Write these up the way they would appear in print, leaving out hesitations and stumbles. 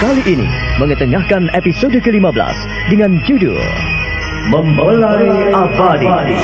kali ini mengetengahkan episode ke-15 dengan judul Mempelai Abadi.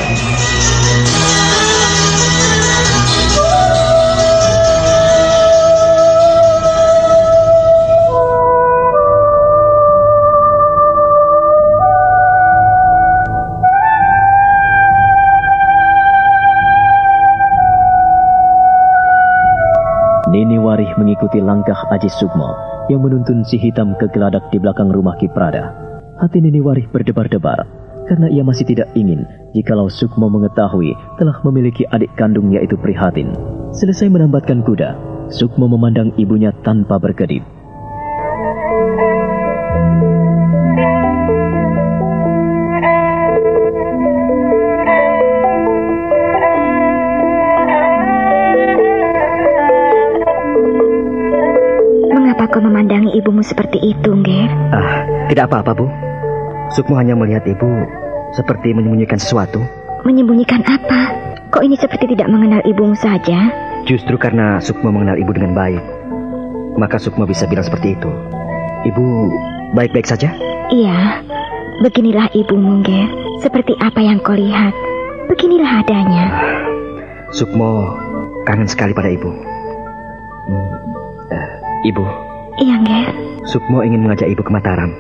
Nini Warih mengikuti langkah Aji Sukmo yang menuntun si hitam ke geladak di belakang rumah Ki Prada. Hati Nini Warih berdebar-debar karena ia masih tidak ingin jikalau Sukmo mengetahui telah memiliki adik kandung yaitu Prihatin. Selesai menambatkan kuda, Sukmo memandang ibunya tanpa berkedip. Kau memandangi ibumu seperti itu, Nger? Tidak apa-apa, Bu. Sukmo hanya melihat ibu seperti menyembunyikan sesuatu. Menyembunyikan apa? Kok ini seperti tidak mengenal ibumu saja? Justru karena Sukmo mengenal ibu dengan baik, maka Sukmo bisa bilang seperti itu. Ibu baik-baik saja? Iya, beginilah ibumu, Nger. Seperti apa yang kau lihat, beginilah adanya. Sukmo kangen sekali pada ibu. Ibu. Iya, Nger. Sukmo ingin mengajak ibu ke Mataram.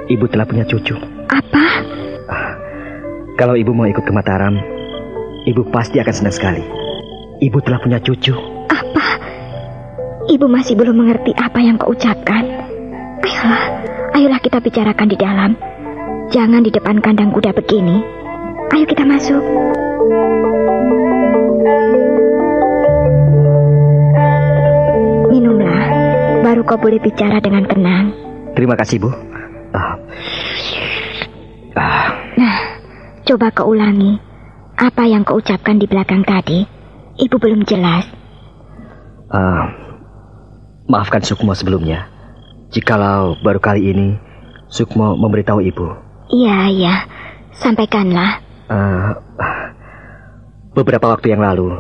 Ibu telah punya cucu. Apa? Kalau ibu mau ikut ke Mataram, ibu pasti akan senang sekali. Ibu telah punya cucu. Apa? Ibu masih belum mengerti apa yang kau ucapkan. Ayolah kita bicarakan di dalam. Jangan di depan kandang kuda begini. Ayo kita masuk. Minumlah, baru kau boleh bicara dengan tenang. Terima kasih, Bu. Nah, coba kau ulangi. Apa yang kau ucapkan di belakang tadi? Ibu belum jelas. Maafkan Sukmo sebelumnya. Jikalau baru kali ini Sukmo memberitahu ibu. Iya, sampaikanlah. Beberapa waktu yang lalu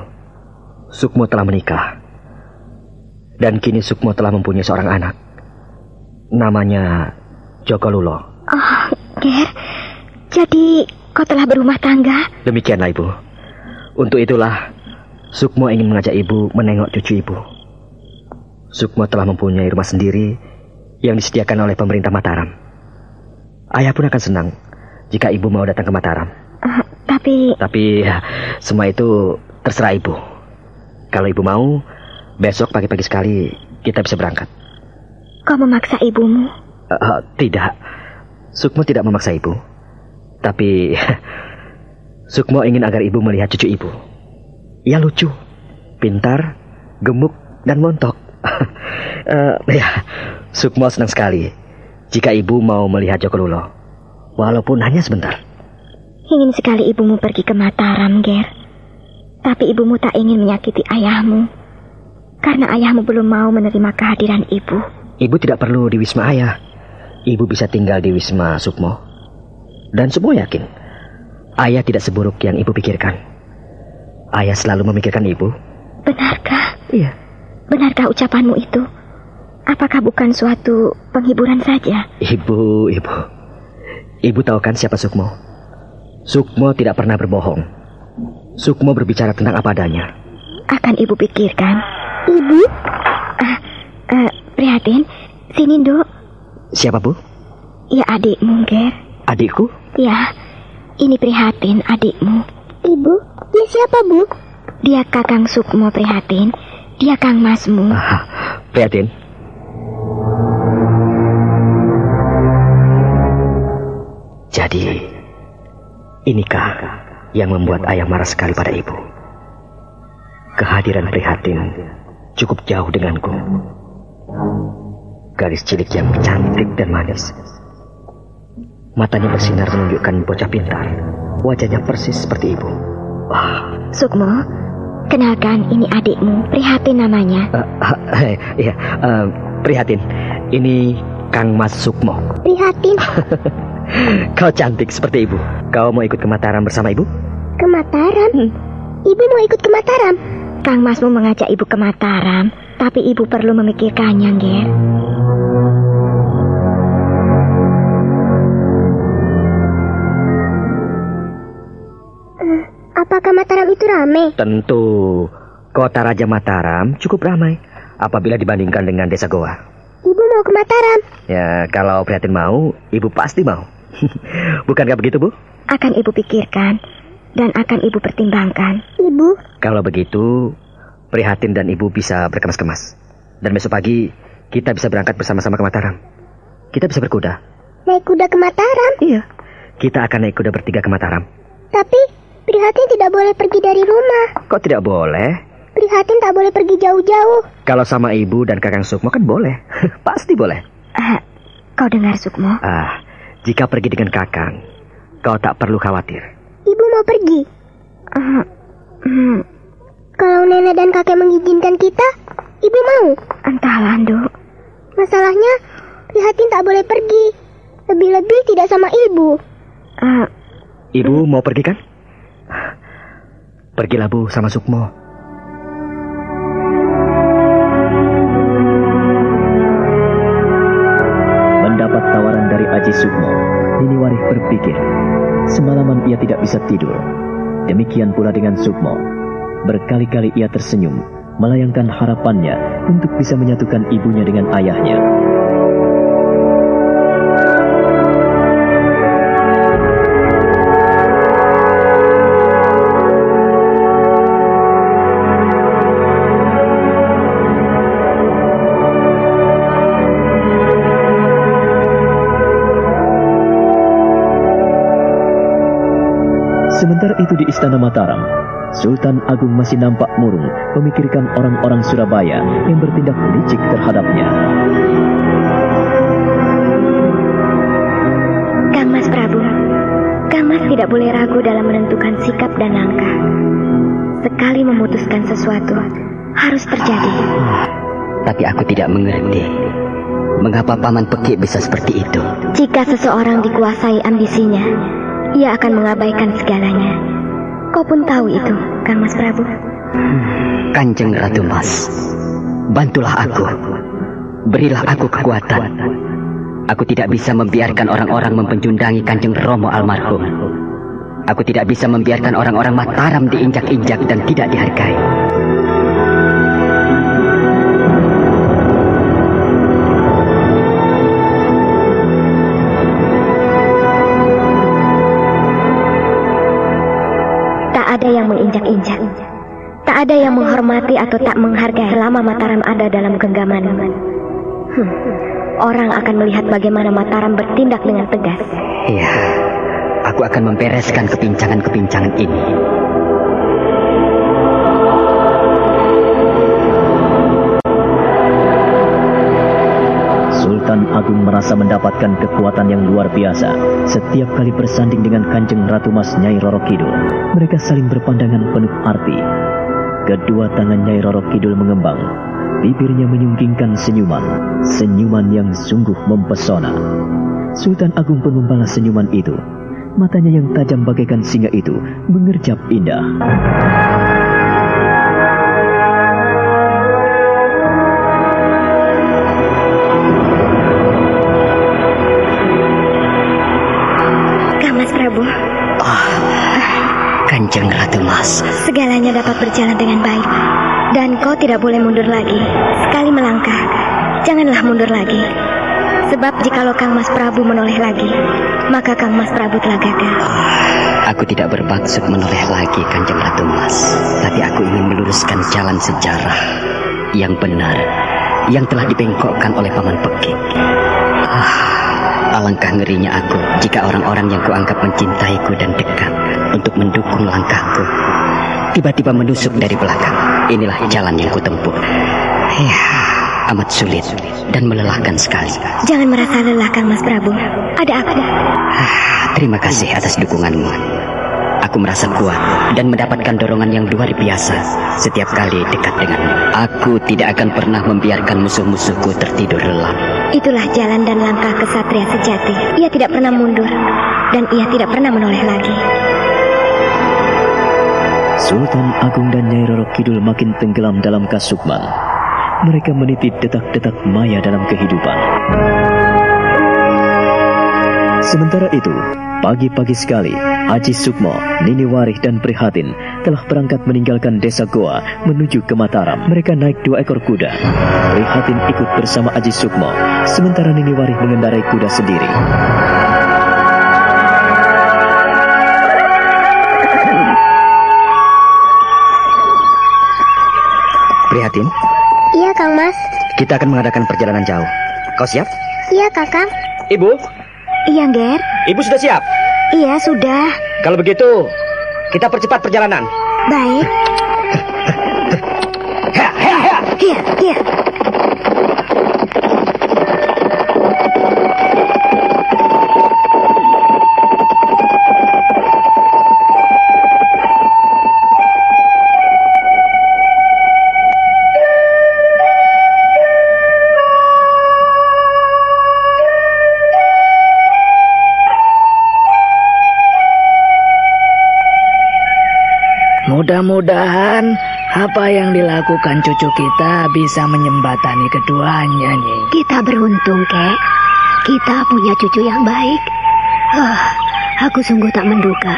Sukmo telah menikah. Dan kini Sukmo telah mempunyai seorang anak. Namanya Joko Lulo. Oh, Ger. Jadi kau telah berumah tangga? Demikianlah, Ibu. Untuk itulah Sukmo ingin mengajak ibu menengok cucu ibu. Sukmo telah mempunyai rumah sendiri yang disediakan oleh pemerintah Mataram. Ayah pun akan senang jika ibu mau datang ke Mataram. Tapi semua itu terserah ibu. Kalau ibu mau, besok pagi-pagi sekali kita bisa berangkat. Kau memaksa ibumu? Tidak. Sukmo tidak memaksa ibu. Tapi Sukmo ingin agar ibu melihat cucu ibu. Ia lucu, pintar, gemuk, dan montok. Sukmo senang sekali jika ibu mau melihat Joko Lulo, walaupun hanya sebentar. Ingin sekali ibumu pergi ke Mataram, Ger. Tapi ibumu tak ingin menyakiti ayahmu. Karena ayahmu belum mau menerima kehadiran ibu. Ibu tidak perlu di Wisma Ayah. Ibu bisa tinggal di Wisma Sukmo. Dan Sukmo yakin Ayah tidak seburuk yang ibu pikirkan. Ayah selalu memikirkan ibu. Benarkah? Iya. Benarkah ucapanmu itu? Apakah bukan suatu penghiburan saja? Ibu tahu kan siapa Sukmo? Sukmo tidak pernah berbohong. Sukmo berbicara tentang apa adanya. Akan ibu pikirkan. Ibu? Prihatin, sini, Nduk. Siapa, Bu? Ya, adikmu, Ger. Adikku? Ya, ini Prihatin, adikmu. Ibu, dia siapa, Bu? Dia Kakang Sukmo, Prihatin. Dia Kang Masmu. Prihatin. Jadi, inikah yang membuat ayah marah sekali pada ibu? Kehadiran Prihatin cukup jauh denganku. Gadis cilik yang cantik dan manis. Matanya bersinar menunjukkan bocah pintar. Wajahnya persis seperti ibu. Sukmo, kenalkan ini adikmu, Prihatin namanya. Prihatin. Ini Kang Mas Sukmo. Prihatin. Kau cantik seperti ibu. Kau mau ikut ke Mataram bersama ibu? Ke Mataram? Ibu mau ikut ke Mataram? Kang Masmu mengajak ibu ke Mataram, tapi ibu perlu memikirkannya, Ger. Apakah Mataram itu ramai? Tentu. Kota Raja Mataram cukup ramai apabila dibandingkan dengan desa Goa. Ibu mau ke Mataram? Ya, kalau Prihatin mau, ibu pasti mau. Bukankah begitu, Bu? Akan ibu pikirkan dan akan ibu pertimbangkan. Ibu? Kalau begitu, Prihatin dan ibu bisa berkemas-kemas. Dan besok pagi, kita bisa berangkat bersama-sama ke Mataram. Kita bisa berkuda. Naik kuda ke Mataram? Iya, kita akan naik kuda bertiga ke Mataram. Tapi Prihatin tidak boleh pergi dari rumah. Kok tidak boleh? Prihatin tak boleh pergi jauh-jauh. Kalau sama ibu dan Kakang Sukmo kan boleh. Pasti boleh. Kau dengar, Sukmo? Jika pergi dengan Kakang, kau tak perlu khawatir. Ibu mau pergi? Kalau nenek dan kakek mengizinkan kita, ibu mau? Entahlah, Nduk. Masalahnya, Prihatin tak boleh pergi. Lebih-lebih tidak sama ibu. Ibu mau pergi kan? Pergilah, Bu, sama Sukmo. Mendapat tawaran dari Aji Sukmo, Nini Warih berpikir. Semalaman ia tidak bisa tidur. Demikian pula dengan Sukmo. Berkali-kali ia tersenyum, melayangkan harapannya untuk bisa menyatukan ibunya dengan ayahnya. Sementara itu di Istana Mataram, Sultan Agung masih nampak murung memikirkan orang-orang Surabaya yang bertindak licik terhadapnya. Kang Mas Prabu, Kang Mas tidak boleh ragu dalam menentukan sikap dan langkah. Sekali memutuskan sesuatu, harus terjadi. Tapi aku tidak mengerti mengapa Paman Peki bisa seperti itu. Jika seseorang dikuasai ambisinya, ia akan mengabaikan segalanya. Kau pun tahu itu, Kang Mas Prabu. Kanjeng Ratu Mas, bantulah aku. Berilah aku kekuatan. Aku tidak bisa membiarkan orang-orang mempencundangi Kanjeng Romo almarhum. Aku tidak bisa membiarkan orang-orang Mataram diinjak-injak dan tidak dihargai. Tak ada yang menginjak-injak. Tak ada yang menghormati atau tak menghargai selama Mataram ada dalam genggaman. Orang akan melihat bagaimana Mataram bertindak dengan tegas. Iya, aku akan membereskan kepincangan-kepincangan ini. Sultan Agung merasa mendapatkan kekuatan yang luar biasa setiap kali bersanding dengan Kanjeng Ratu Mas Nyai Roro Kidul. Mereka saling berpandangan penuh arti. Kedua tangan Nyai Roro Kidul mengembang, bibirnya menyunggingkan senyuman yang sungguh mempesona. Sultan Agung pun membalas senyuman itu. Matanya yang tajam bagaikan singa itu mengerjap indah. Kanjeng Ratu Mas, segalanya dapat berjalan dengan baik. Dan kau tidak boleh mundur lagi. Sekali melangkah, janganlah mundur lagi. Sebab jikalau Kang Mas Prabu menoleh lagi, maka Kang Mas Prabu telah gagal. Aku tidak bermaksud menoleh lagi, Kanjeng Ratu Mas. Tapi aku ingin meluruskan jalan sejarah yang benar, yang telah dibengkokkan oleh Paman Peki. Alangkah ngerinya aku jika orang-orang yang kuanggap mencintaiku dan dekat untuk mendukung langkahku tiba-tiba menusuk dari belakang. Inilah jalan yang kutempuh. Ya, amat sulit dan melelahkan sekali. Jangan merasa lelah, Kang Mas Prabu. Ada aku. Terima kasih atas dukunganmu. Aku merasa kuat dan mendapatkan dorongan yang luar biasa setiap kali dekat denganmu. Aku tidak akan pernah membiarkan musuh-musuhku tertidur lelap. Itulah jalan dan langkah kesatria sejati. Ia tidak pernah mundur dan ia tidak pernah menoleh lagi. Sultan Agung dan Nyai Roro Kidul makin tenggelam dalam kasukman. Mereka meniti detak-detak maya dalam kehidupan. Sementara itu, pagi-pagi sekali, Aji Sukmo, Nini Warih dan Prihatin telah berangkat meninggalkan desa Goa menuju ke Mataram. Mereka naik 2 ekor kuda. Prihatin ikut bersama Aji Sukmo, sementara Nini Warih mengendarai kuda sendiri. Prihatin? Iya, Kang Mas. Kita akan mengadakan perjalanan jauh. Kau siap? Iya, Kakang. Ibu? Iya, Ger. Ibu sudah siap? Iya, sudah. Kalau begitu, kita percepat perjalanan. Baik. Iya, iya. Mudah-mudahan apa yang dilakukan cucu kita bisa menyembatani keduanya, Nying. Kita beruntung, Kek. Kita punya cucu yang baik. Aku sungguh tak menduga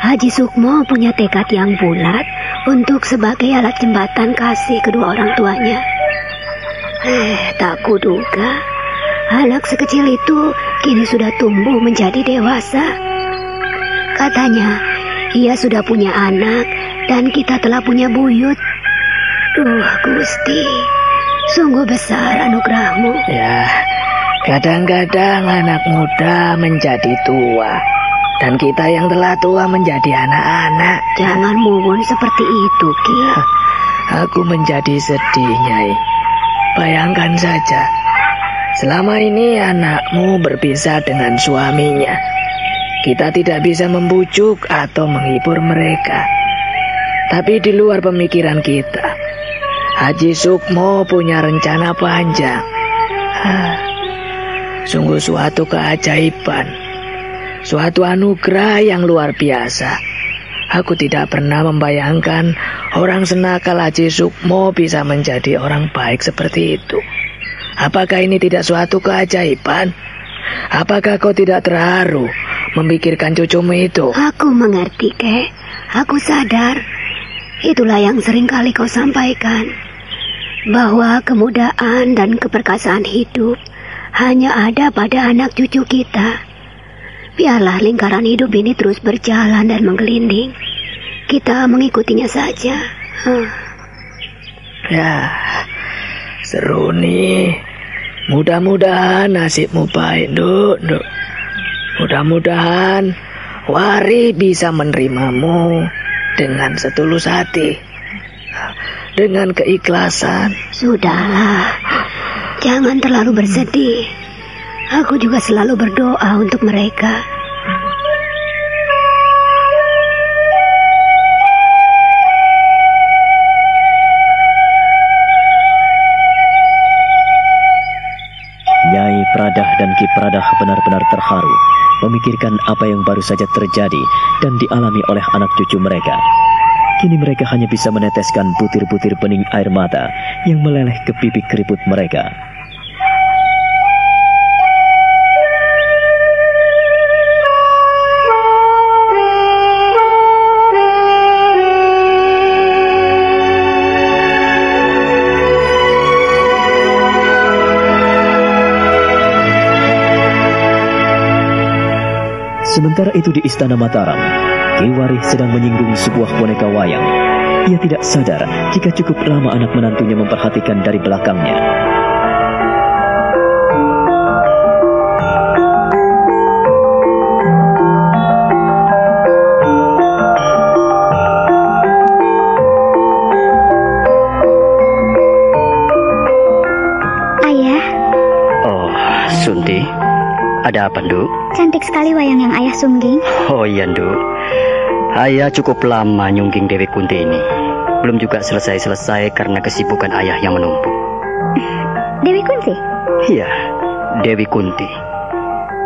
Haji Sukmo punya tekad yang bulat untuk sebagai alat jembatan kasih kedua orang tuanya. Tak kuduga anak sekecil itu kini sudah tumbuh menjadi dewasa. Katanya ia sudah punya anak dan kita telah punya buyut. Gusti, sungguh besar anugerahmu. Ya, kadang-kadang anak muda menjadi tua dan kita yang telah tua menjadi anak-anak. Jangan mumun seperti itu, Ki. Aku menjadi sedih, Nyai. Bayangkan saja, selama ini anakmu berpisah dengan suaminya. Kita tidak bisa membujuk atau menghibur mereka. Tapi di luar pemikiran kita, Haji Sukmo punya rencana panjang. Sungguh suatu keajaiban, suatu anugerah yang luar biasa. Aku tidak pernah membayangkan orang senakal Haji Sukmo bisa menjadi orang baik seperti itu. Apakah ini tidak suatu keajaiban? Apakah kau tidak terharu memikirkan cucumu itu? Aku mengerti, Kek. Aku sadar. Itulah yang sering kali kau sampaikan, bahwa kemudahan dan keperkasaan hidup hanya ada pada anak cucu kita. Biarlah lingkaran hidup ini terus berjalan dan menggelinding. Kita mengikutinya saja. Ya, seru nih. Mudah-mudahan nasibmu baik, Nduk. Mudah-mudahan Wari bisa menerimamu dengan setulus hati, dengan keikhlasan. Sudahlah, jangan terlalu bersedih. Aku juga selalu berdoa untuk mereka. Nyai Pradah dan Ki Pradah benar-benar terharu memikirkan apa yang baru saja terjadi dan dialami oleh anak cucu mereka. Kini mereka hanya bisa meneteskan butir-butir bening air mata yang meleleh ke pipi keriput mereka. Sementara itu di Istana Mataram, Ki Warih sedang menyinggung sebuah boneka wayang. Ia tidak sadar jika cukup lama anak menantunya memperhatikan dari belakangnya. Ayah. Oh, Sunti. Ada apa, Nduk? Cantik sekali wayang yang ayah sungging. Oh iya, Nduk. Ayah cukup lama nyungging Dewi Kunti ini. Belum juga selesai-selesai karena kesibukan ayah yang menumpuk. Dewi Kunti? Iya, Dewi Kunti.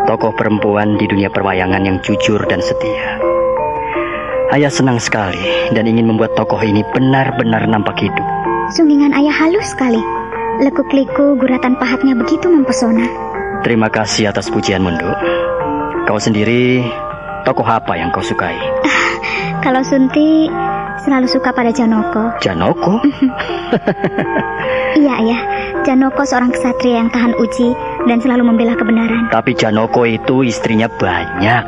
Tokoh perempuan di dunia perwayangan yang jujur dan setia. Ayah senang sekali dan ingin membuat tokoh ini benar-benar nampak hidup. Sunggingan ayah halus sekali. Lekuk-liku guratan pahatnya begitu mempesona. Terima kasih atas pujian, Nduk. Kau sendiri Tokoh apa yang kau sukai? Kalau Sunti selalu suka pada Janoko. Janoko? Iya, Ayah. Janoko seorang ksatria yang tahan uji dan selalu membela kebenaran. Tapi Janoko itu istrinya banyak.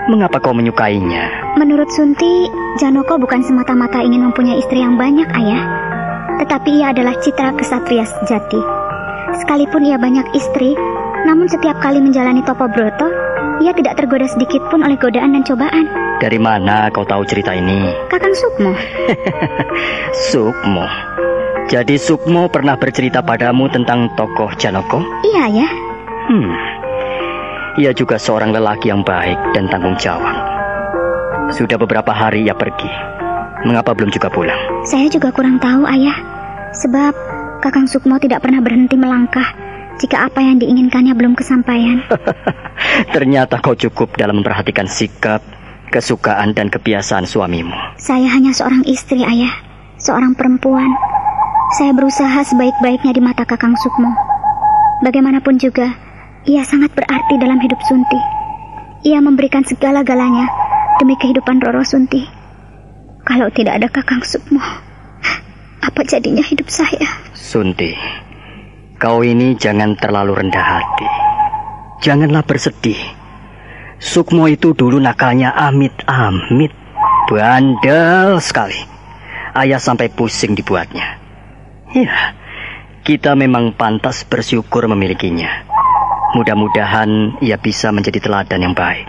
Mengapa kau menyukainya? Menurut Sunti, Janoko bukan semata-mata ingin mempunyai istri yang banyak, Ayah. Tetapi ia adalah citra ksatria sejati. Sekalipun ia banyak istri, namun setiap kali menjalani Topobroto, ia tidak tergoda sedikit pun oleh godaan dan cobaan. Dari mana kau tahu cerita ini? Kakang Sukmo. Sukmo. Jadi Sukmo pernah bercerita padamu tentang tokoh Janoko? Iya, ya. Ia juga seorang lelaki yang baik dan tanggung jawab. Sudah beberapa hari ia pergi. Mengapa belum juga pulang? Saya juga kurang tahu, Ayah. Sebab Kakang Sukmo tidak pernah berhenti melangkah jika apa yang diinginkannya belum kesampaian. Ternyata kau cukup dalam memperhatikan sikap, kesukaan dan kebiasaan suamimu. Saya hanya seorang istri, Ayah. Seorang perempuan. Saya berusaha sebaik-baiknya di mata Kakang Sukmo. Bagaimanapun juga, ia sangat berarti dalam hidup Sunti. Ia memberikan segala-galanya demi kehidupan Roro Sunti. Kalau tidak ada Kakang Sukmo, apa jadinya hidup saya? Sunti, kau ini jangan terlalu rendah hati. Janganlah bersedih. Sukmo itu dulu nakalnya amit-amit. Bandel sekali. Ayah sampai pusing dibuatnya. Ya, kita memang pantas bersyukur memilikinya. Mudah-mudahan ia bisa menjadi teladan yang baik.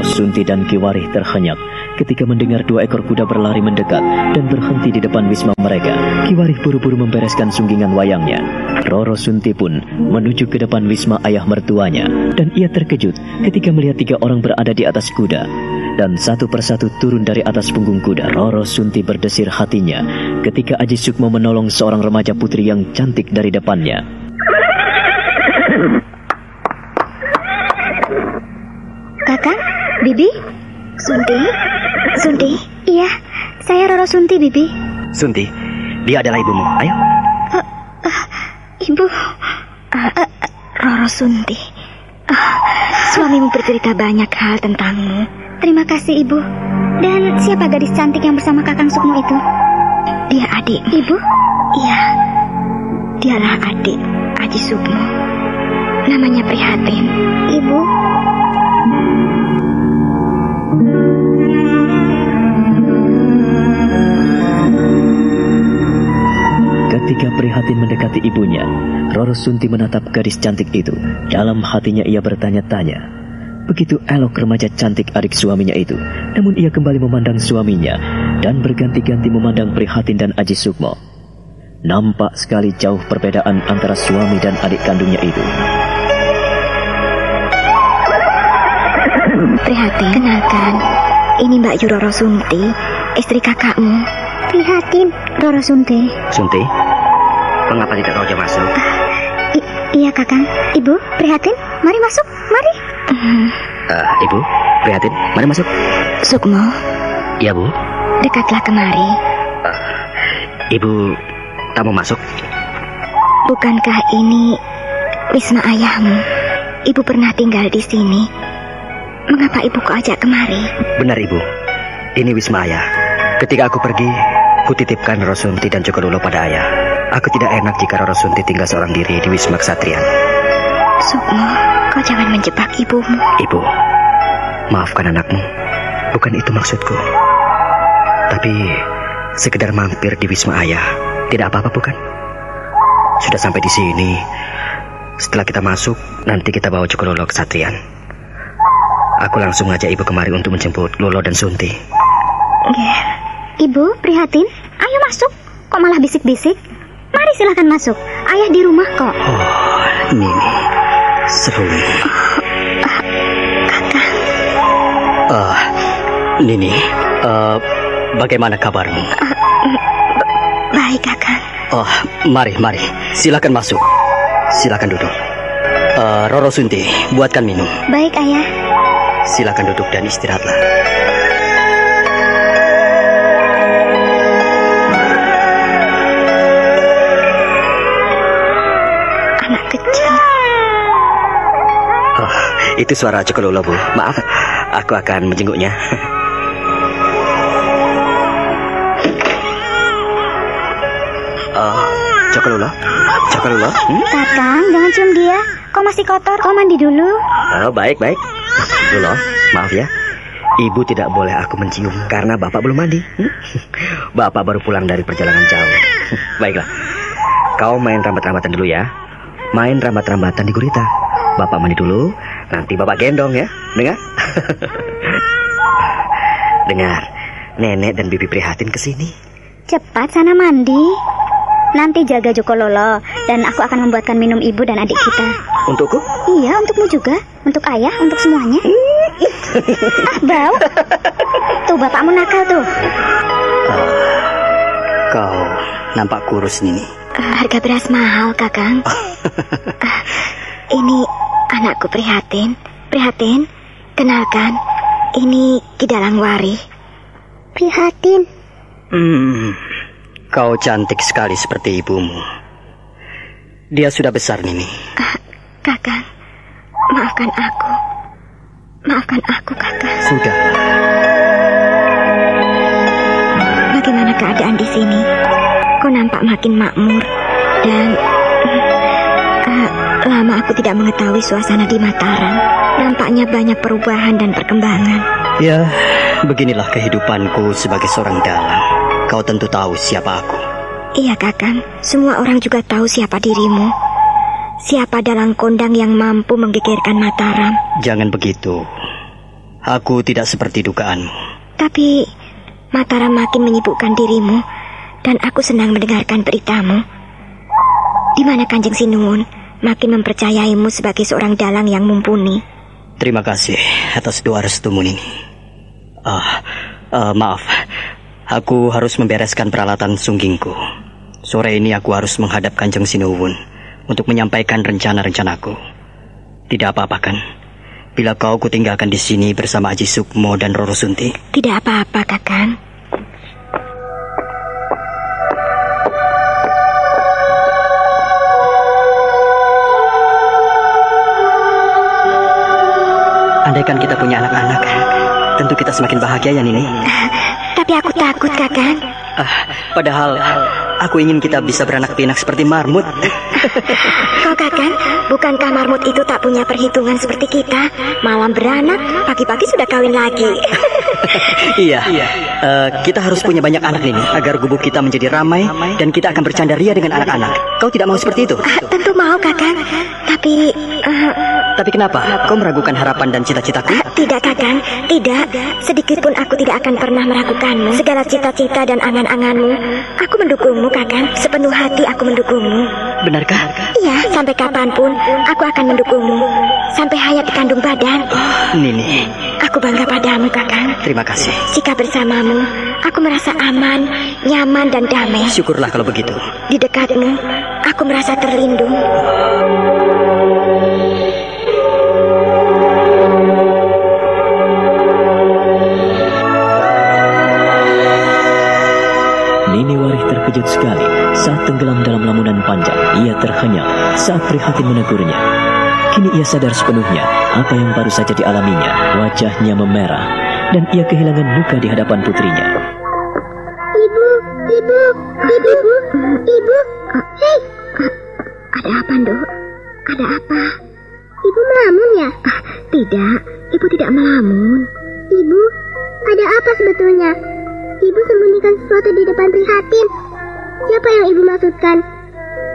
Sunti dan Kiwarih terhenyak ketika mendengar 2 ekor kuda berlari mendekat dan berhenti di depan wisma mereka. Kiwarih buru-buru membereskan sunggingan wayangnya. Roro Sunti pun menuju ke depan wisma ayah mertuanya, dan ia terkejut ketika melihat 3 orang berada di atas kuda. Dan satu persatu turun dari atas punggung kuda. Roro Sunti berdesir hatinya ketika Aji Sukmo menolong seorang remaja putri yang cantik dari depannya. Kakak? Bibi? Sunti? Iya, saya Roro Sunti, Bibi. Sunti, dia adalah ibumu. Ayo. Ibu, Roro Sunti. Suamimu bercerita banyak hal tentangmu. Terima kasih, Ibu. Dan siapa gadis cantik yang bersama Kakang Sukmo itu? Dia adik Ibu? Iya, dialah adik Aji Sukmo. Namanya Prihatin. Ibu. Ketika Prihatin mendekati ibunya, Roro Sunti menatap gadis cantik itu. Dalam hatinya ia bertanya-tanya. Begitu elok remaja cantik adik suaminya itu. Namun ia kembali memandang suaminya dan berganti-ganti memandang Prihatin dan Aji Sukmo. Nampak sekali jauh perbedaan antara suami dan adik kandungnya itu. Prihatin, kenalkan, ini Mbak Yu Roro Sunti, istri kakakmu. Prihatin. Roro Sunti. Sunti, mengapa tidak kau aja masuk? Iya Kakang. Ibu, Prihatin, mari masuk, mari. Ibu, Prihatin, mari masuk. Sukmo. Iya, Bu. Dekatlah kemari. Ibu, tak mau masuk? Bukankah ini wisma ayahmu? Ibu pernah tinggal di sini. Mengapa ibu kok ajak kemari? Benar, Ibu. Ini wisma ayah. Ketika aku pergi, kutitipkan Roro Sunti dan Jokololo pada ayah. Aku tidak enak jika Roro Sunti tinggal seorang diri di wisma kesatrian. Sukmo, kau jangan menjebak ibumu. Ibu, maafkan anakmu. Bukan itu maksudku. Tapi sekedar mampir di wisma ayah, tidak apa-apa bukan? Sudah sampai di sini. Setelah kita masuk, nanti kita bawa Jokololo kesatrian. Aku langsung ngajak ibu kemari untuk menjemput Lolo dan Sunti. Ibu, Prihatin, ayo masuk. Kok malah bisik-bisik? Mari silahkan masuk. Ayah di rumah kok. Oh, Nini, seru nih. Kakak. Nini, bagaimana kabarmu? Baik, Kakak. Oh, mari. Silakan masuk. Silakan duduk. Roro Sunti, buatkan minum. Baik, Ayah. silakan duduk dan istirahatlah. Anak kecil. Oh, itu suara Cokololo, Bu. Maaf, aku akan menjenguknya. Cokololo? Cokololo? Kakang, jangan cium dia. Kau masih kotor, kau mandi dulu. Oh, baik. Lolo, maaf ya. Ibu tidak boleh aku mencium karena Bapak belum mandi. Bapak baru pulang dari perjalanan jauh. Baiklah. Kau main rambat-rambatan dulu ya. Main rambat-rambatan di gurita. Bapak mandi dulu, nanti Bapak gendong ya. Dengar? Dengar, Nenek dan Bibi Prihatin kesini. Cepat sana mandi. Nanti jaga Cokololo, dan aku akan membuatkan minum ibu dan adik kita. Untukku? Iya, untukmu juga. Untuk ayah, untuk semuanya. Bau. Tuh, bapakmu nakal tuh. Kau nampak kurus, Nini. Harga beras mahal, Kakang. Ini anakku Prihatin. Prihatin, kenalkan. Ini Kidalang Wari. Prihatin. Kau cantik sekali seperti ibumu. Dia sudah besar, Nini. Kakang, maafkan aku. Maafkan aku, Kakang. Sudah. Bagaimana keadaan di sini? Kau nampak makin makmur. Dan lama aku tidak mengetahui suasana di Mataram. Nampaknya banyak perubahan dan perkembangan. Ya, beginilah kehidupanku sebagai seorang dalang. Kau tentu tahu siapa aku. Iya, Kakang. Semua orang juga tahu siapa dirimu. Siapa dalang kondang yang mampu menggegerkan Mataram. Jangan begitu. Aku tidak seperti dugaanmu. Tapi Mataram makin menyibukkan dirimu, dan aku senang mendengarkan beritamu. Di mana Kanjeng Sinuwun makin mempercayaimu sebagai seorang dalang yang mumpuni. Terima kasih atas doa restumu, Nini. Maaf. Aku harus membereskan peralatan sunggingku. Sore ini aku harus menghadap Kanjeng Sinuwun untuk menyampaikan rencana-rencanaku. Tidak apa-apa kan? Bila kau kutinggalkan di sini bersama Aji Sukmo dan Roro Sunti? Tidak apa-apa, Kakang. Andaikan kita punya anak-anak, tentu kita semakin bahagia ya, Nini. Tapi aku takut, Kakang. Padahal aku ingin kita bisa beranak pinak seperti marmut. Kau, Kakang, bukankah marmut itu tak punya perhitungan seperti kita? Malam beranak, pagi-pagi sudah kawin lagi. Iya. Kita harus punya banyak anak, Nini, agar gubuk kita menjadi ramai dan kita akan bercanda ria dengan anak-anak. Kau tidak mau seperti itu? Tentu mau, Kakang. Tapi kenapa? Kau meragukan harapan dan cita-citaku? Tidak, Kakang. Tidak. Sedikit pun aku tidak akan pernah meragukanmu. Segala cita-cita dan angan-anganmu, aku mendukungmu, Kakang. Sepenuh hati aku mendukungmu. Benarkah? Iya, sampai kapanpun aku akan mendukungmu. Sampai hayat di kandung badan. Nini. Aku bangga padamu, Kakang. Terima kasih. Jika bersamamu, aku merasa aman, nyaman, dan damai. Syukurlah kalau begitu. Di dekatmu, aku merasa terlindung. Nini Warih terkejut sekali saat tenggelam dalam lamunan panjang. Ia terhenyak saat Prihatin menegurnya. Kini ia sadar sepenuhnya apa yang baru saja dialaminya. Wajahnya memerah dan ia kehilangan muka di hadapan putrinya. Ibu. Hei. Ada apa, Nduk? Ada apa? Ibu melamun ya? Tidak, ibu tidak melamun. Ibu, ada apa sebetulnya? Ibu sembunyikan sesuatu di depan Prihatin. Siapa yang ibu maksudkan?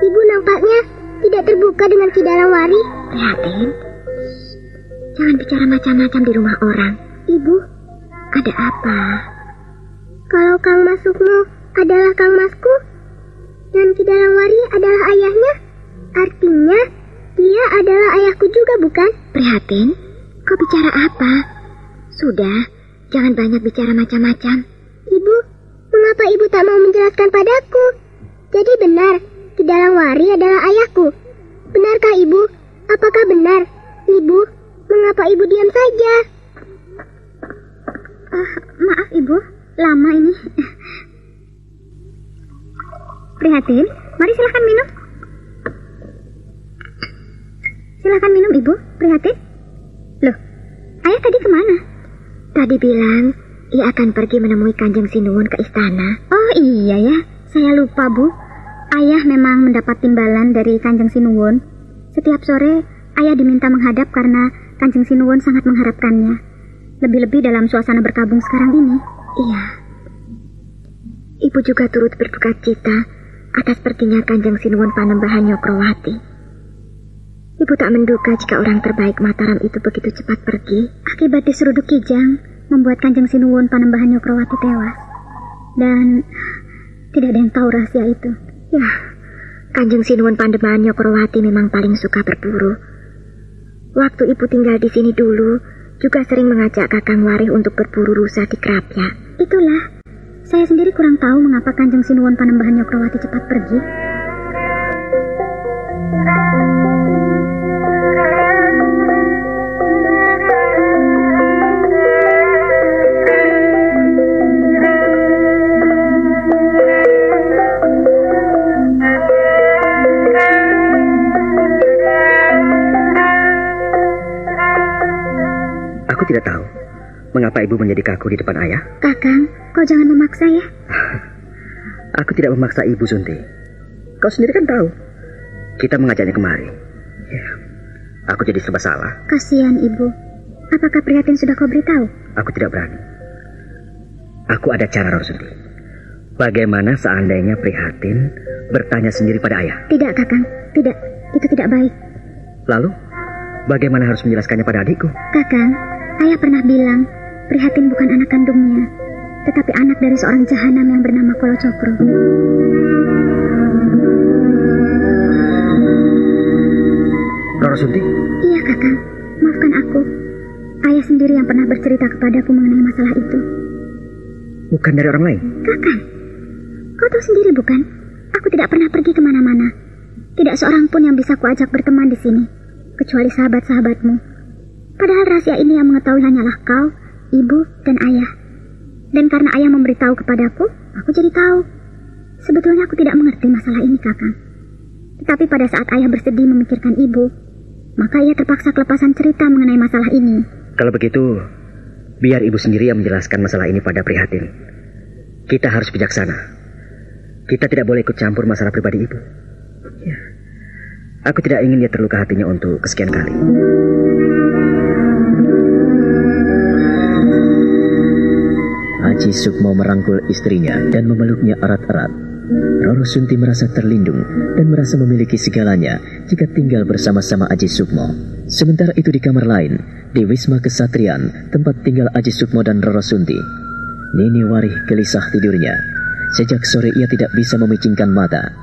Ibu nampaknya tidak terbuka dengan Kidalang Wari. Prihatin, jangan bicara macam-macam di rumah orang. Ibu, ada apa? Kalau Kang Mas Sukmo adalah Kang Masku dan Kidalang Wari adalah ayahnya, artinya dia adalah ayahku juga, bukan? Prihatin, kau bicara apa? Sudah, jangan banyak bicara macam-macam. Ibu, mengapa ibu tak mau menjelaskan padaku? Jadi benar, Kidalang Wari adalah ayahku. Benarkah ibu? Apakah benar? Ibu, mengapa ibu diam saja? Prihatin, mari silahkan minum. Silahkan minum, Ibu. Prihatin. Loh, Ayah tadi kemana? Tadi bilang ia akan pergi menemui Kanjeng Sinuwun ke istana. Oh iya ya, saya lupa, Bu. Ayah memang mendapat timbalan dari Kanjeng Sinuwun. Setiap sore, Ayah diminta menghadap karena Kanjeng Sinuwun sangat mengharapkannya. Lebih-lebih dalam suasana berkabung sekarang ini. Iya. Ibu juga turut berduka cita atas perginya Kanjeng Sinuwun Panembahan Nyokrowati. Ibu tak menduga jika orang terbaik Mataram itu begitu cepat pergi. Akibat diseruduk kijang, membuat Kanjeng Sinuwun Panembahan Nyokrowati tewas. Dan tidak ada yang tahu rahasia itu. Ya, Kanjeng Sinuwun Panembahan Nyokrowati memang paling suka berburu. Waktu ibu tinggal di sini dulu, juga sering mengajak Kakang Warih untuk berburu rusa di Krapyak. Itulah, saya sendiri kurang tahu mengapa Kanjeng Sinuwun Panembahan Nyokrowati cepat pergi. Aku tidak tahu mengapa ibu menjadi kaku di depan ayah. Kakang, kau jangan memaksa ya. Aku tidak memaksa ibu, Sunti. Kau sendiri kan tahu kita mengajaknya kemari. Ya, aku jadi serba salah. Kasihan ibu. Apakah Prihatin sudah kau beritahu? Aku tidak berani. Aku ada cara, Roro Sunti. Bagaimana seandainya Prihatin bertanya sendiri pada ayah? Tidak, Kakang. Tidak. Itu tidak baik. Lalu, bagaimana harus menjelaskannya pada adikku? Kakang, Ayah pernah bilang Prihatin bukan anak kandungnya, tetapi anak dari seorang jahanam yang bernama Kolo Cokro. Roro Sunti? Iya, Kakang. Maafkan aku. Ayah sendiri yang pernah bercerita kepadaku mengenai masalah itu. Bukan dari orang lain? Kakang, kau tahu sendiri bukan? Aku tidak pernah pergi kemana-mana. Tidak seorang pun yang bisa kuajak berteman di sini, kecuali sahabat-sahabatmu. Padahal rahasia ini yang mengetahui hanyalah kau, ibu, dan ayah. Dan karena ayah memberitahu kepadaku, aku jadi tahu. Sebetulnya aku tidak mengerti masalah ini, Kakang. Tetapi pada saat ayah bersedih memikirkan ibu, maka ia terpaksa kelepasan cerita mengenai masalah ini. Kalau begitu, biar ibu sendiri yang menjelaskan masalah ini pada Prihatin. Kita harus bijaksana. Kita tidak boleh ikut campur masalah pribadi ibu. Ya. Aku tidak ingin dia terluka hatinya untuk kesekian kali. Aji Sukmo merangkul istrinya dan memeluknya erat-erat. Roro Sunti merasa terlindung dan merasa memiliki segalanya jika tinggal bersama-sama Aji Sukmo. Sementara itu di kamar lain, di Wisma Kesatrian, tempat tinggal Aji Sukmo dan Roro Sunti, Nini Warih gelisah tidurnya. Sejak sore ia tidak bisa memicingkan mata.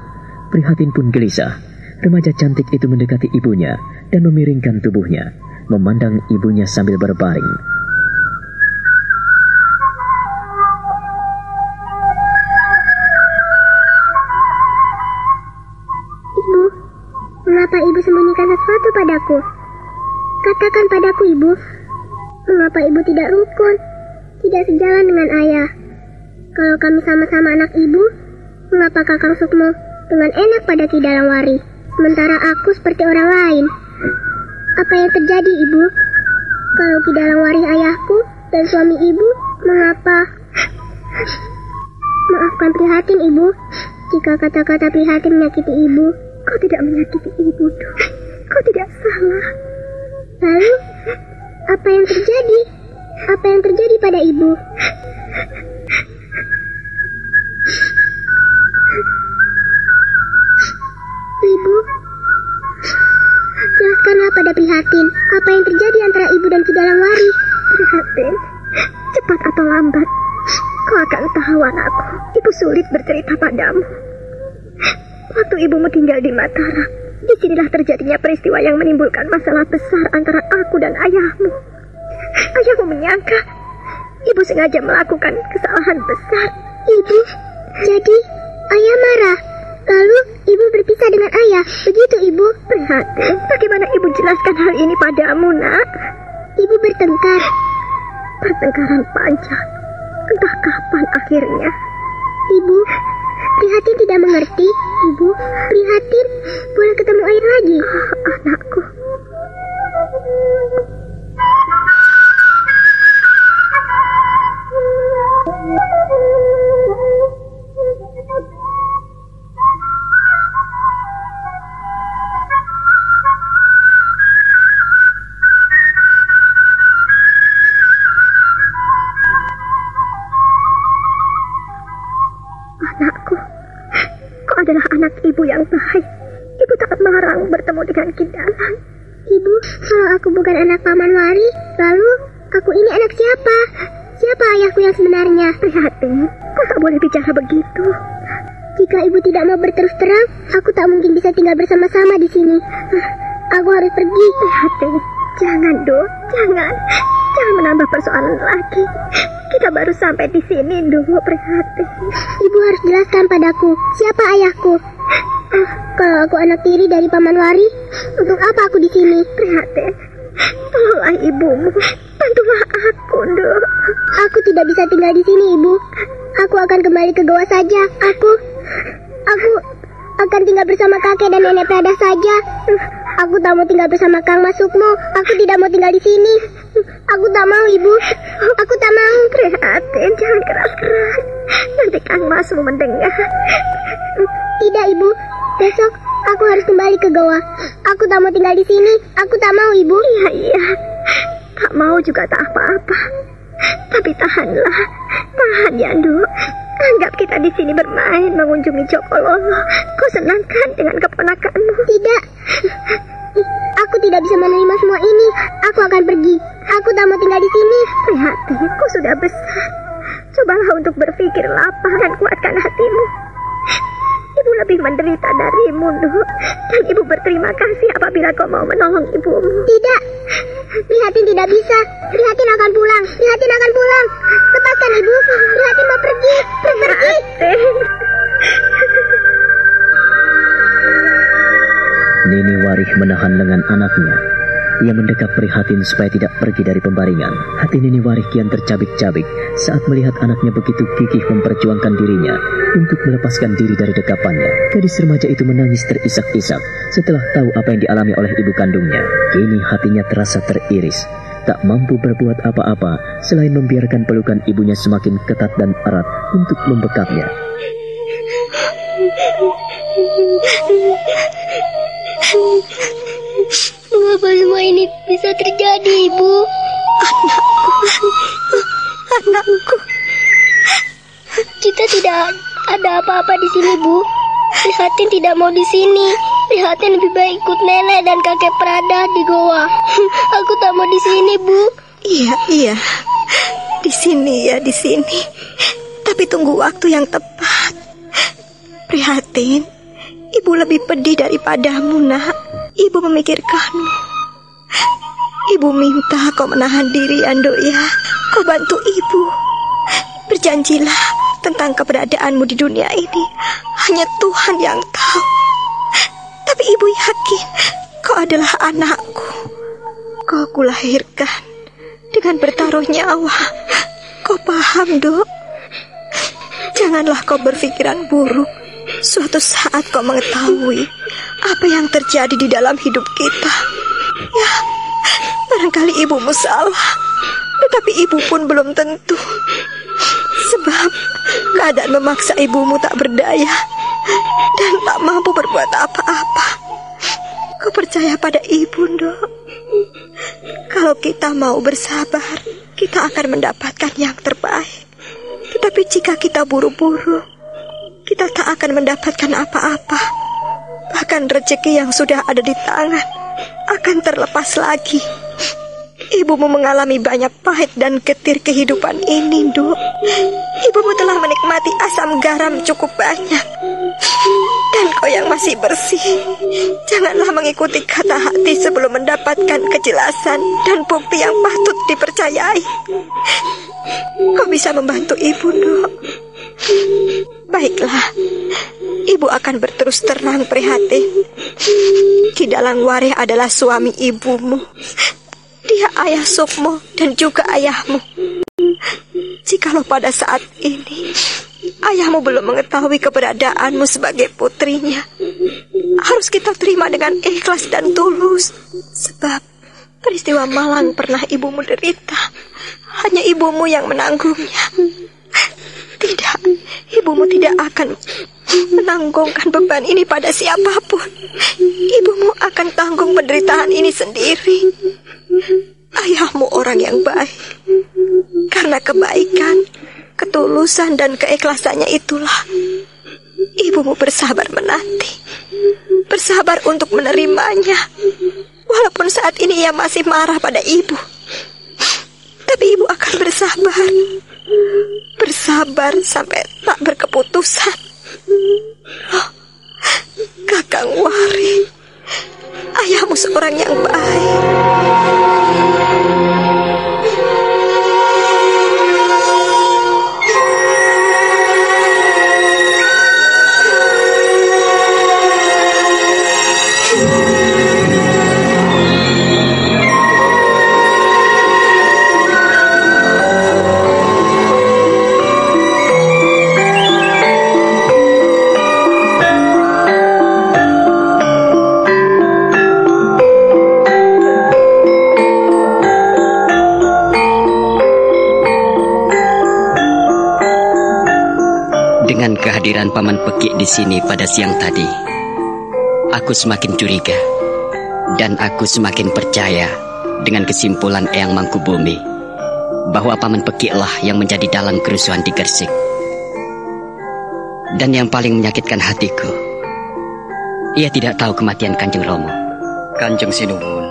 Prihatin pun gelisah. Remaja cantik itu mendekati ibunya dan memiringkan tubuhnya, memandang ibunya sambil berbaring. Ibu, mengapa ibu sembunyikan sesuatu padaku? Katakan padaku, ibu. Mengapa ibu tidak rukun, tidak sejalan dengan ayah? Kalau kami sama-sama anak ibu, mengapa Kakang Sukmo dengan enak pada Ki Dalangwari, sementara aku seperti orang lain? Apa yang terjadi, ibu? Kalau Ki Dalangwari ayahku dan suami ibu, mengapa? Maafkan Prihatin, ibu. Jika kata-kata Prihatin menyakiti ibu, kau tidak menyakiti ibu, Duk. Kau tidak salah. Lalu, apa yang terjadi? Apa yang terjadi pada ibu? Ibu, jelaskanlah pada Prihatin apa yang terjadi antara ibu dan Ki Dalangwari. Prihatin, cepat atau lambat, kau akan tahu, anakku. Ibu sulit bercerita padamu. Waktu ibumu tinggal di Mataram, disinilah terjadinya peristiwa yang menimbulkan masalah besar antara aku dan ayahmu. Ayahmu menyangka ibu sengaja melakukan kesalahan besar. Ibu, jadi ayah marah. Lalu ibu berpisah dengan ayah. Begitu, ibu? Prihatin, bagaimana ibu jelaskan hal ini padamu, nak? Ibu bertengkar. Pertengkaran panjang. Entah kapan akhirnya. Ibu, Prihatin tidak mengerti, Ibu. Prihatin, boleh ketemu air lagi. Anakku. Anakku, kau adalah anak ibu yang baik. Ibu tak melarang bertemu dengan Kindalang. Ibu, kalau aku bukan anak Paman Wari, lalu aku ini anak siapa? Siapa ayahku yang sebenarnya? Prihatin, kau tak boleh bicara begitu. Jika ibu tidak mau berterus terang, aku tak mungkin bisa tinggal bersama-sama di sini. Aku harus pergi. Prihatin, jangan, Dok, jangan. Jangan menambah persoalan lagi. Kita baru sampai di sini, Dok. Prihatin. Ibu harus jelaskan padaku, siapa ayahku? Kalau aku anak tiri dari Paman Wari, untuk apa aku di sini? Prihatin, tolonglah ibumu. Bantulah aku, Dok. Aku tidak bisa tinggal di sini, Ibu. Aku akan kembali ke goa saja. Aku akan tinggal bersama kakek dan nenek Prada saja. Aku tak mau tinggal bersama Kang Mas Sukmo. Aku tidak mau tinggal di sini. Aku tak mau, Ibu. Aku tak mau. Prihatin, jangan keras-keras. Nanti Kang Masmu mendengar. Tidak, Ibu. Besok aku harus kembali ke goa. Aku tak mau tinggal di sini. Aku tak mau, Ibu. Iya. Tak mau juga tak apa-apa. Tapi tahanlah. Tahan ya, Dok. Anggap kita di sini bermain mengunjungi Jokololo. Kau senang kan dengan keponakanmu? Tidak. Aku tidak bisa menerima semua ini. Aku akan pergi. Aku tak mau tinggal di sini. Prihatin, kau sudah besar. Cobalah untuk berpikir lapang dan kuatkan hatimu. Ibu lebih menderita darimu, Dok. Dan ibu berterima kasih apabila kau mau menolong ibumu. Tidak. Prihatin tidak bisa. Prihatin akan pulang. Prihatin akan pulang. Lepaskan, Ibu. Prihatin mau pergi. Pergi. Nini Warih menahan lengan anaknya. Ia mendekap Prihatin supaya tidak pergi dari pembaringan. Hati Nini Warih kian tercabik-cabik saat melihat anaknya begitu gigih memperjuangkan dirinya untuk melepaskan diri dari dekapannya. Gadis remaja itu menangis terisak-isak setelah tahu apa yang dialami oleh ibu kandungnya. Kini hatinya terasa teriris, tak mampu berbuat apa-apa selain membiarkan pelukan ibunya semakin ketat dan erat untuk membekapnya. Mengapa semua ini bisa terjadi, Ibu? Anakku. Kita tidak ada apa-apa di sini, Bu. Prihatin tidak mau di sini. Prihatin lebih baik ikut nenek dan kakek Prada di goa. Aku tak mau di sini, Bu. Iya. Di sini ya, di sini. Tapi tunggu waktu yang tepat. Prihatin, Ibu lebih pedih daripadamu, Nak. Ibu memikirkanmu. Ibu minta kau menahan diri, Ando ya. Kau bantu Ibu. Berjanjilah tentang keberadaanmu di dunia ini. Hanya Tuhan yang tahu. Tapi Ibu yakin kau adalah anakku. Kau kulahirkan dengan bertaruh nyawa. Kau paham, Dok? Janganlah kau berpikiran buruk. Suatu saat kau mengetahui apa yang terjadi di dalam hidup kita. Ya, barangkali ibumu salah, tetapi ibu pun belum tentu. Sebab keadaan memaksa ibumu tak berdaya dan tak mampu berbuat apa-apa. Kau percaya pada ibu, Dok? Kalau kita mau bersabar, kita akan mendapatkan yang terbaik. Tetapi jika kita buru-buru, kita tak akan mendapatkan apa-apa. Bahkan rezeki yang sudah ada di tangan akan terlepas lagi. Ibumu mengalami banyak pahit dan getir kehidupan ini, Dok. Ibumu telah menikmati asam garam cukup banyak. Dan kau yang masih bersih, janganlah mengikuti kata hati sebelum mendapatkan kejelasan dan bukti yang patut dipercayai. Kau bisa membantu ibu, Dok. Baiklah, ibu akan berterus terang prihatin. Kindalang Warih adalah suami ibumu. Dia ayah Sukmo dan juga ayahmu. Jikalau pada saat ini ayahmu belum mengetahui keberadaanmu sebagai putrinya. Harus kita terima dengan ikhlas dan tulus. Sebab peristiwa malang pernah ibumu derita. Hanya ibumu yang menanggungnya. Tidak, ibumu tidak akan menanggungkan beban ini pada siapapun. Ibumu akan tanggung penderitaan ini sendiri. Ayahmu orang yang baik. Karena kebaikan, ketulusan dan keikhlasannya itulah ibumu bersabar menanti. Bersabar untuk menerimanya. Walaupun saat ini ia masih marah pada ibu. Tapi ibu akan bersabar. Bersabar sampai tak berkeputusan. Oh, Kakang Wari, ayahmu seorang yang baik. Kehadiran Paman Pekik di sini pada siang tadi, aku semakin curiga dan aku semakin percaya dengan kesimpulan Eyang Mangkubumi bahwa Paman Pekiklah yang menjadi dalang kerusuhan di Gersik. Dan yang paling menyakitkan hatiku, ia tidak tahu kematian Kanjeng Romo. Kanjeng Sinuwun,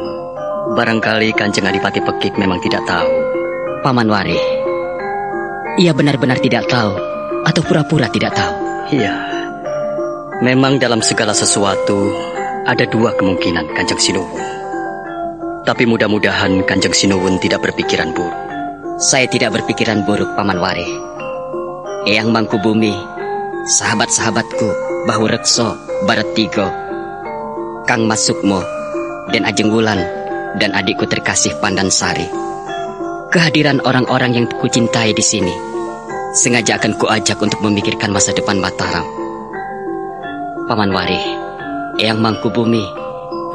barangkali Kanjeng Adipati Pekik memang tidak tahu. Paman Wari, ia benar-benar tidak tahu atau pura-pura tidak tahu? Iya, memang dalam segala sesuatu ada dua kemungkinan, Kanjeng Sinuwun. Tapi mudah-mudahan Kanjeng Sinuwun tidak berpikiran buruk. Saya tidak berpikiran buruk, Paman Wari. Eyang Mangkubumi, sahabat-sahabatku, Bahu Rekso, Barat Tigo, Kang Mas Sukmo, dan Ajeng Wulan, dan adikku terkasih Pandan Sari. Kehadiran orang-orang yang kucintai di sini sengaja akan kuajak untuk memikirkan masa depan Mataram. Paman Wari, Eyang Mangkubumi,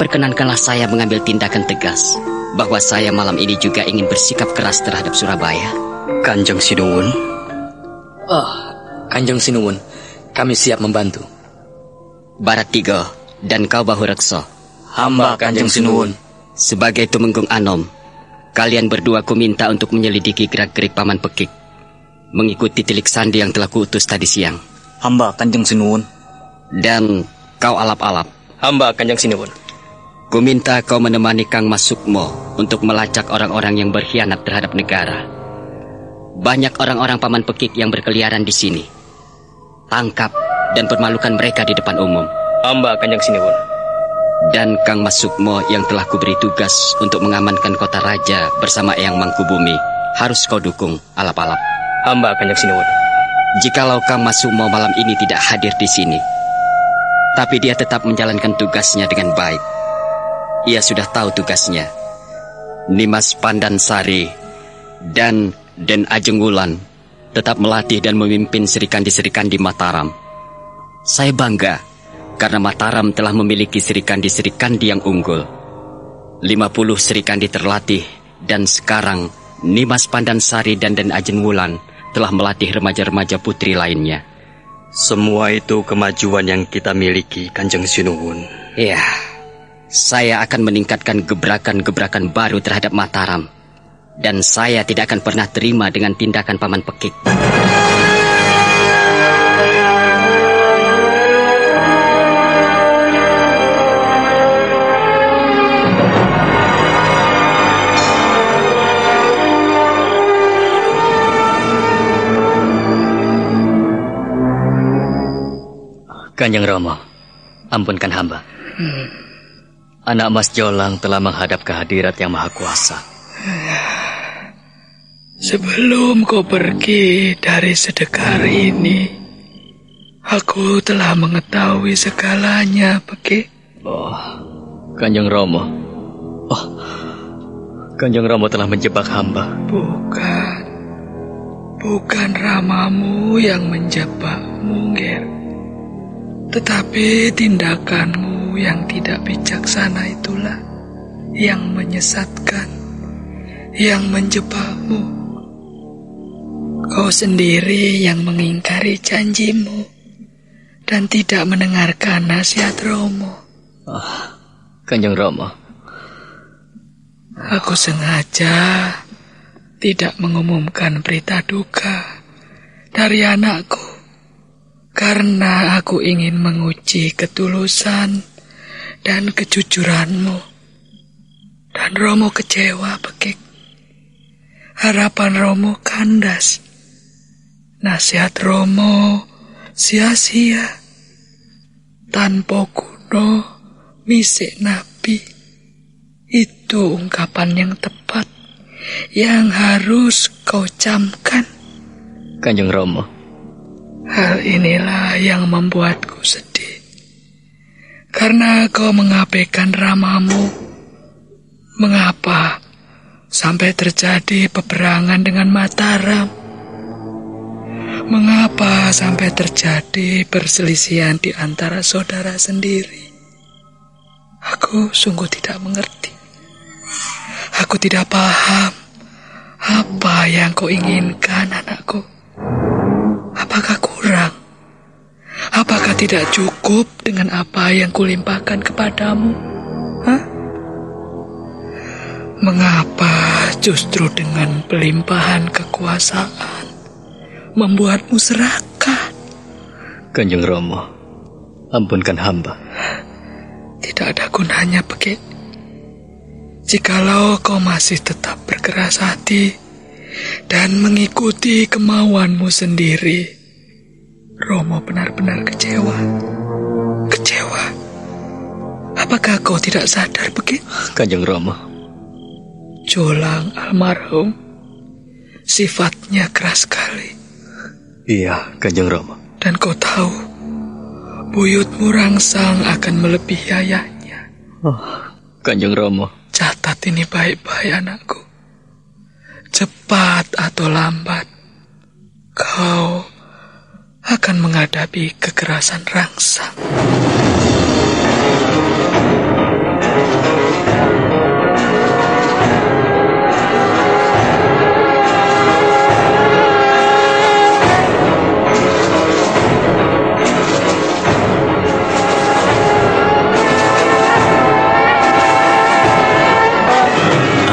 perkenankanlah saya mengambil tindakan tegas bahwa saya malam ini juga ingin bersikap keras terhadap Surabaya. Kanjeng Sinuwun. Kanjeng Sinuwun, kami siap membantu. Barat Tigo dan kau Bahu Rekso. Hamba Kanjeng Sinuwun. Sebagai Tumenggung Anom, kalian berdua kuminta untuk menyelidiki gerak-gerik Paman Pekik, mengikuti tilik sandi yang telah kuutus tadi siang. Hamba Kanjeng Sinuwun. Dan kau Alap-Alap. Hamba Kanjeng Sinuwun. Kuminta kau menemani Kang Mas Sukmo untuk melacak orang-orang yang berkhianat terhadap negara. Banyak orang-orang Paman Pekik yang berkeliaran di sini. Tangkap dan permalukan mereka di depan umum. Hamba Kanjeng Sinuwun. Dan Kang Mas Sukmo yang telah kuberi tugas untuk mengamankan kota raja bersama Eyang Mangkubumi harus kau dukung, Alap-Alap. Hamba Kanjeng Sinuwun. Jikalau Kang Mas Sukmo malam ini tidak hadir di sini, tapi dia tetap menjalankan tugasnya dengan baik. Ia sudah tahu tugasnya. Nimas Pandan Sari dan Den Ajeng Wulan tetap melatih dan memimpin serikandi-serikandi Mataram. Saya bangga karena Mataram telah memiliki serikandi-serikandi yang unggul. 50 serikandi terlatih, dan sekarang Nimas Pandan Sari dan Den Ajeng Wulan telah melatih remaja-remaja putri lainnya. Semua itu kemajuan yang kita miliki, Kanjeng Sinuwun. Ya, saya akan meningkatkan gebrakan-gebrakan baru terhadap Mataram. Dan saya tidak akan pernah terima dengan tindakan Paman Pekik. Kanjeng Romo, ampunkan hamba. Anak Mas Jolang telah menghadap kehadirat Yang Maha Kuasa. Sebelum kau pergi dari sedekar ini, aku telah mengetahui segalanya, Pekik. Kanjeng Romo. Kanjeng Romo telah menjebak hamba. Bukan. Bukan ramamu yang menjebakmu, Ger. Tetapi tindakanmu yang tidak bijaksana itulah yang menyesatkan, yang menjebakmu. Kau sendiri yang mengingkari janjimu dan tidak mendengarkan nasihat Romo. Kanjeng Romo. Aku sengaja tidak mengumumkan berita duka dari anakku karena aku ingin menguji ketulusan dan kejujuranmu. Dan Romo kecewa, Bekik. Harapan Romo kandas. Nasihat Romo sia-sia. Tanpa kuno misik nabi. Itu ungkapan yang tepat yang harus kau camkan. Kanjeng Romo. Hal inilah yang membuatku sedih. Karena kau mengabaikan ramamu. Mengapa sampai terjadi peperangan dengan Mataram? Mengapa sampai terjadi perselisihan di antara saudara sendiri? Aku sungguh tidak mengerti. Aku tidak paham apa yang kau inginkan, anakku. Apakah kurang? Apakah tidak cukup dengan apa yang kulimpahkan kepadamu? Mengapa justru dengan pelimpahan kekuasaan membuatmu serakah? Kanjeng Romo, ampunkan hamba. Tidak ada gunanya, Bekik. Jikalau kau masih tetap berkeras hati dan mengikuti kemauanmu sendiri, Romo benar-benar kecewa. Kecewa. Apakah kau tidak sadar, Bekik? Kanjeng Romo. Jolang almarhum sifatnya keras sekali. Iya, Kanjeng Romo. Dan kau tahu, buyutmu rangsang akan melebihi ayahnya. Kanjeng Romo. Catat ini baik-baik, anakku. Cepat atau lambat, kau akan menghadapi kekerasan rangsang.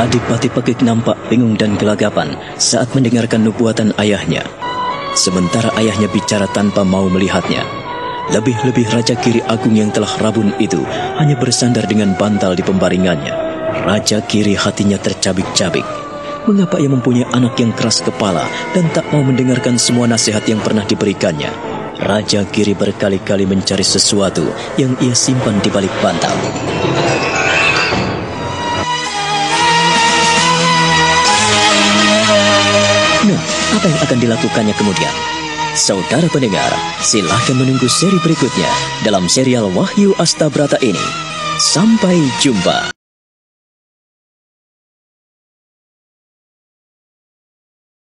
Adipati Bekik nampak bingung dan gelagapan saat mendengarkan nubuatan ayahnya. Sementara ayahnya bicara tanpa mau melihatnya. Lebih-lebih Raja Kiri Agung yang telah rabun itu hanya bersandar dengan bantal di pembaringannya. Raja Kiri hatinya tercabik-cabik. Mengapa ia mempunyai anak yang keras kepala dan tak mau mendengarkan semua nasihat yang pernah diberikannya? Raja Kiri berkali-kali mencari sesuatu yang ia simpan di balik bantal. Nah, apa yang akan dilakukannya kemudian? Saudara pendengar, silahkan menunggu seri berikutnya dalam serial Wahyu Astabrata ini. Sampai jumpa.